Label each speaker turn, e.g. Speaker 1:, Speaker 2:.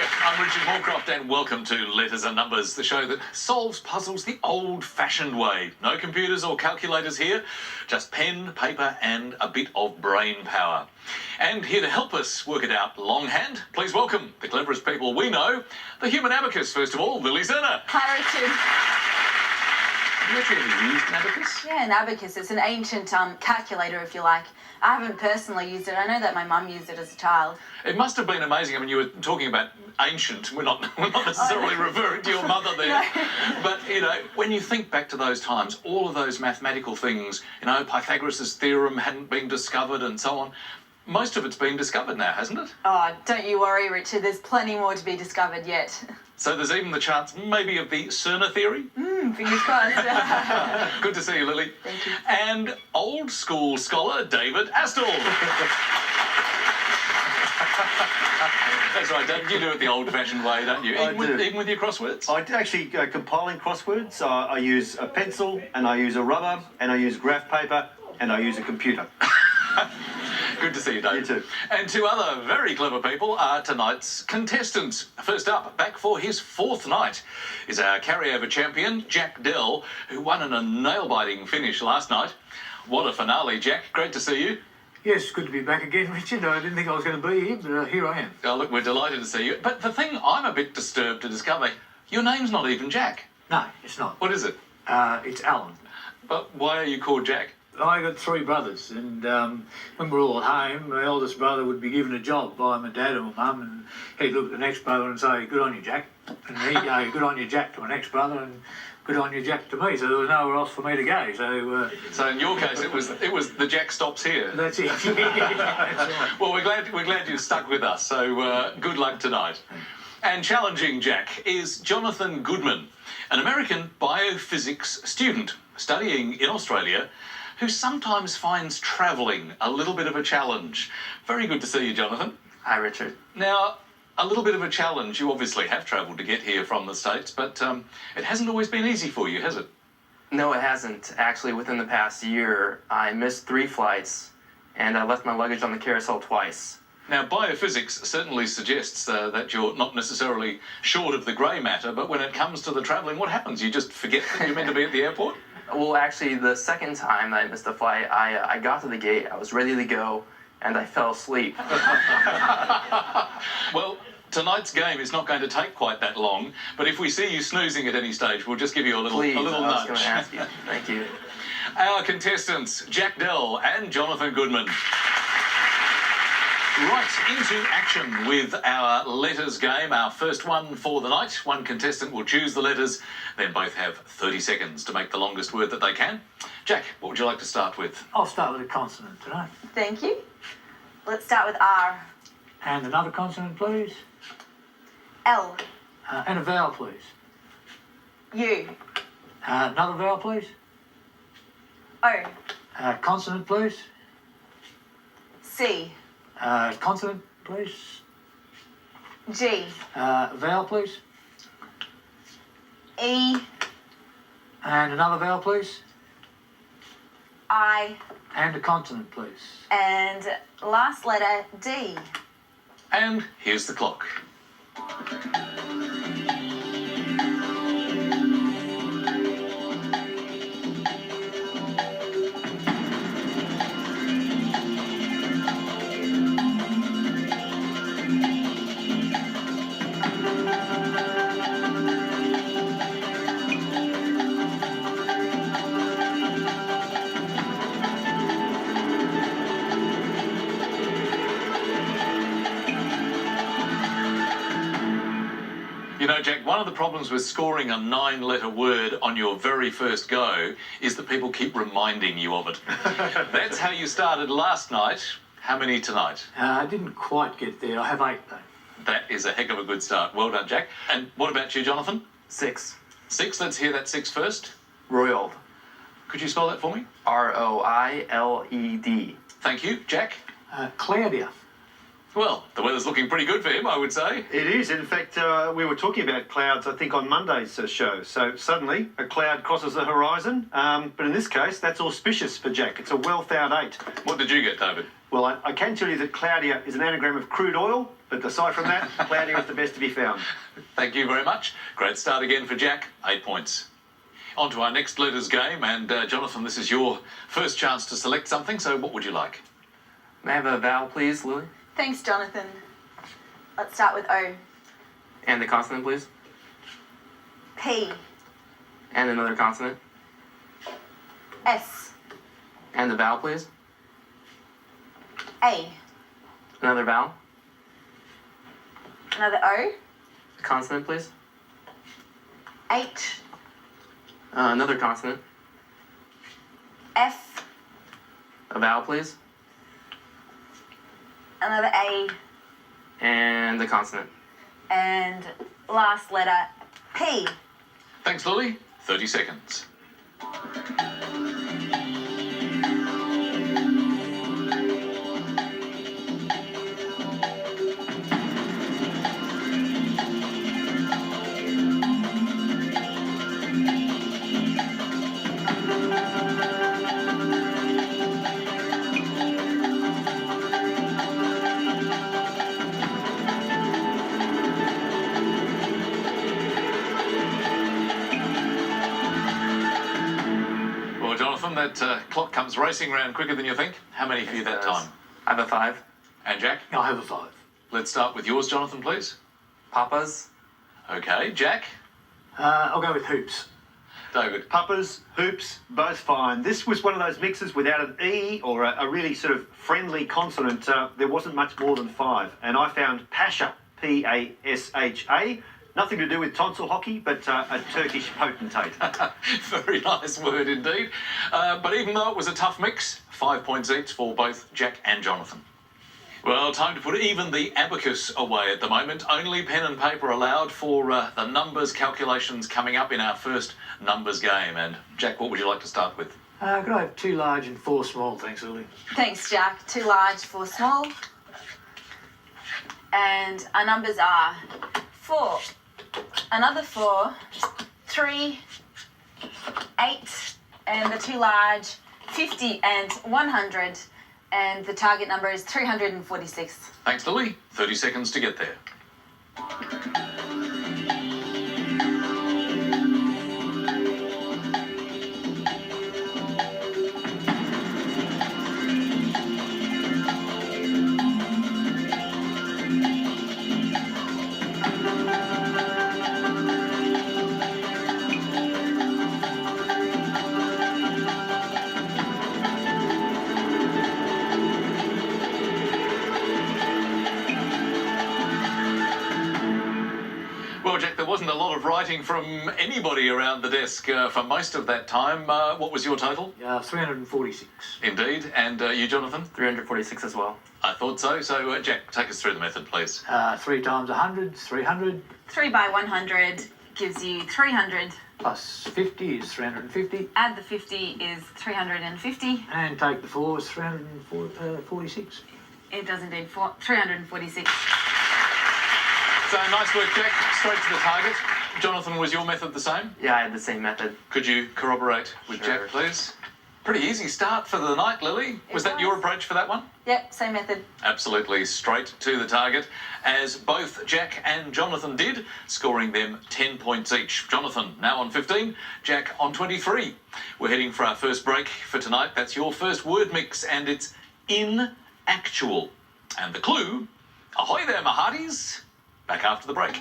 Speaker 1: I'm Richard Morecroft and welcome to Letters and Numbers, the show that solves puzzles the old-fashioned way. No computers or calculators here, just pen, paper and a bit of brain power. And here to help us work it out longhand, please welcome the cleverest people we know, the human abacus, first of all, Lily Serna.
Speaker 2: Hi, Richard.
Speaker 1: Have you actually ever used an abacus?
Speaker 2: Yeah, an abacus. It's an ancient calculator, if you like. I haven't personally used it. I know that my mum used it as a child.
Speaker 1: It must have been amazing. I mean, you were talking about ancient. We're not necessarily referring to your mother there.
Speaker 2: No.
Speaker 1: But, you know, when you think back to those times, all of those mathematical things, you know, Pythagoras' theorem hadn't been discovered and so on. Most of it's been discovered now, hasn't it?
Speaker 2: Oh, don't you worry, Richard. There's plenty more to be discovered yet.
Speaker 1: So there's even the chance maybe of the Serna theory?
Speaker 2: Fingers crossed.
Speaker 1: Good to see you, Lily.
Speaker 2: Thank you.
Speaker 1: And old school scholar David Astle. That's right, Dad. You do it the old-fashioned way, don't you? Even with your crosswords?
Speaker 3: I do actually compiling crosswords. I use a pencil, and I use a rubber, and I use graph paper, and I use a computer.
Speaker 1: Good to see you, David.
Speaker 3: You too.
Speaker 1: And two other very clever people are tonight's contestants. First up, back for his fourth night, is our carryover champion, Jack Dell, who won in a nail-biting finish last night. What a finale, Jack. Great to see you.
Speaker 4: Yes, good to be back again, Richard. I didn't think I was going to be here, but here I am.
Speaker 1: Oh, look, we're delighted to see you. But the thing I'm a bit disturbed to discover, your name's not even Jack.
Speaker 4: No, it's not.
Speaker 1: What is it?
Speaker 4: It's Alan.
Speaker 1: But why are you called Jack?
Speaker 4: I got three brothers, and when we're all at home, my eldest brother would be given a job by my dad or my mum, and he'd look at the next brother and say, "Good on you, Jack." And he'd go, "Good on you, Jack," to my next brother, and "Good on you, Jack," to me. So there was nowhere else for me to go.
Speaker 1: So in your case, it was the Jack stops here.
Speaker 4: That's it. That's right.
Speaker 1: Well, we're glad you stuck with us. So good luck tonight. And challenging Jack is Jonathan Goodman, an American biophysics student studying in Australia, who sometimes finds travelling a little bit of a challenge. Very good to see you, Jonathan.
Speaker 5: Hi, Richard.
Speaker 1: Now, a little bit of a challenge. You obviously have travelled to get here from the States, but it hasn't always been easy for you, has it?
Speaker 5: No, it hasn't. Actually, within the past year, I missed 3 flights, and I left my luggage on the carousel twice.
Speaker 1: Now, biophysics certainly suggests that you're not necessarily short of the grey matter, but when it comes to the travelling, what happens? You just forget that you're meant to be at the airport?
Speaker 5: Well, actually, the second time that I missed a flight, I got to the gate, I was ready to go, and I fell asleep.
Speaker 1: Well, tonight's game is not going to take quite that long, but if we see you snoozing at any stage, we'll just give you a little
Speaker 5: Please,
Speaker 1: nudge.
Speaker 5: I was going to ask you. Thank you.
Speaker 1: Our contestants, Jack Dell and Jonathan Goodman. Right, into action with our letters game, our first one for the night. One contestant will choose the letters, then both have 30 seconds to make the longest word that they can. Jack, what would you like to start with?
Speaker 4: I'll start with a consonant tonight.
Speaker 2: Thank you. Let's start with R.
Speaker 4: And another consonant, please.
Speaker 2: L.
Speaker 4: And a vowel, please.
Speaker 2: U.
Speaker 4: Another vowel, please.
Speaker 2: O.
Speaker 4: Consonant, please.
Speaker 2: C.
Speaker 4: Consonant, please.
Speaker 2: G.
Speaker 4: Vowel, please.
Speaker 2: E.
Speaker 4: And another vowel, please.
Speaker 2: I.
Speaker 4: And a consonant, please.
Speaker 2: And last letter, D.
Speaker 1: And here's the clock. You know, Jack, one of the problems with scoring a 9-letter word on your very first go is that people keep reminding you of it. That's how you started last night. How many tonight?
Speaker 4: I didn't quite get there. I have 8, though.
Speaker 1: That is a heck of a good start. Well done, Jack. And what about you, Jonathan?
Speaker 5: 6.
Speaker 1: 6. Let's hear that 6 first.
Speaker 5: Roiled.
Speaker 1: Could you spell that for me?
Speaker 5: R-O-I-L-E-D.
Speaker 1: Thank you. Jack?
Speaker 4: Claudia.
Speaker 1: Well, the weather's looking pretty good for him, I would say.
Speaker 3: It is. In fact, we were talking about clouds, I think, on Monday's show. So suddenly a cloud crosses the horizon. But in this case, that's auspicious for Jack. It's a well-found 8.
Speaker 1: What did you get, David?
Speaker 3: Well, I can tell you that Claudia is an anagram of crude oil, but aside from that, Claudia is the best to be found.
Speaker 1: Thank you very much. Great start again for Jack. 8 points. On to our next letters game. And Jonathan, this is your first chance to select something. So what would you like?
Speaker 5: May I have a vowel, please, Lily?
Speaker 2: Thanks, Jonathan. Let's start with O.
Speaker 5: And the consonant, please?
Speaker 2: P.
Speaker 5: And another consonant?
Speaker 2: S.
Speaker 5: And the vowel, please?
Speaker 2: A.
Speaker 5: Another vowel?
Speaker 2: Another O.
Speaker 5: Consonant, please?
Speaker 2: H.
Speaker 5: Another consonant?
Speaker 2: F.
Speaker 5: A vowel, please?
Speaker 2: Another A.
Speaker 5: And the consonant?
Speaker 2: And last letter, P.
Speaker 1: Thanks, Lily. 30 seconds. That clock comes racing round quicker than you think. How many for you that time?
Speaker 5: I have a 5.
Speaker 1: And Jack?
Speaker 4: I have a 5.
Speaker 1: Let's start with yours, Jonathan, please.
Speaker 5: Papas?
Speaker 1: Okay, Jack?
Speaker 4: I'll go with hoops.
Speaker 1: David?
Speaker 3: Puppers, hoops, both fine. This was one of those mixes without an E or a really sort of friendly consonant. There wasn't much more than 5. And I found Pasha, P-A-S-H-A. Nothing to do with tonsil hockey, but a Turkish potentate.
Speaker 1: Very nice word indeed. But even though it was a tough mix, 5 points each for both Jack and Jonathan. Well, time to put even the abacus away at the moment. Only pen and paper allowed for the numbers calculations coming up in our first numbers game. And Jack, what would you like to start with?
Speaker 4: Could I have 2 large and 4 small, thanks, Lily?
Speaker 2: Thanks, Jack. 2 large, 4 small. And our numbers are 4. Another 4, 3, 8, and the 2 large, 50 and 100, and the target number is 346.
Speaker 1: Thanks, Lily. 30 seconds to get there. Well, Jack, there wasn't a lot of writing from anybody around the desk for most of that time. What was your total?
Speaker 4: 346.
Speaker 1: Indeed. And you, Jonathan?
Speaker 5: 346 as well.
Speaker 1: I thought so. So, Jack, take us through the method, please.
Speaker 4: 3 times 100, 300.
Speaker 2: 3 by 100 gives you 300.
Speaker 4: Plus 50 is 350.
Speaker 2: Add the 50 is 350.
Speaker 4: And take the 4 is 346.
Speaker 2: It does indeed 346.
Speaker 1: So, nice work, Jack. Straight to the target. Jonathan, was your method the same?
Speaker 5: Yeah, I had the same method.
Speaker 1: Could you corroborate with
Speaker 5: Sure.
Speaker 1: Jack, please? Pretty easy start for the night, Lily. Was that your approach for that one?
Speaker 2: Yep, same method.
Speaker 1: Absolutely straight to the target, as both Jack and Jonathan did, scoring them 10 points each. Jonathan now on 15, Jack on 23. We're heading for our first break for tonight. That's your first word mix, and it's in actual. And the clue, ahoy there, my hearties. Back after the break.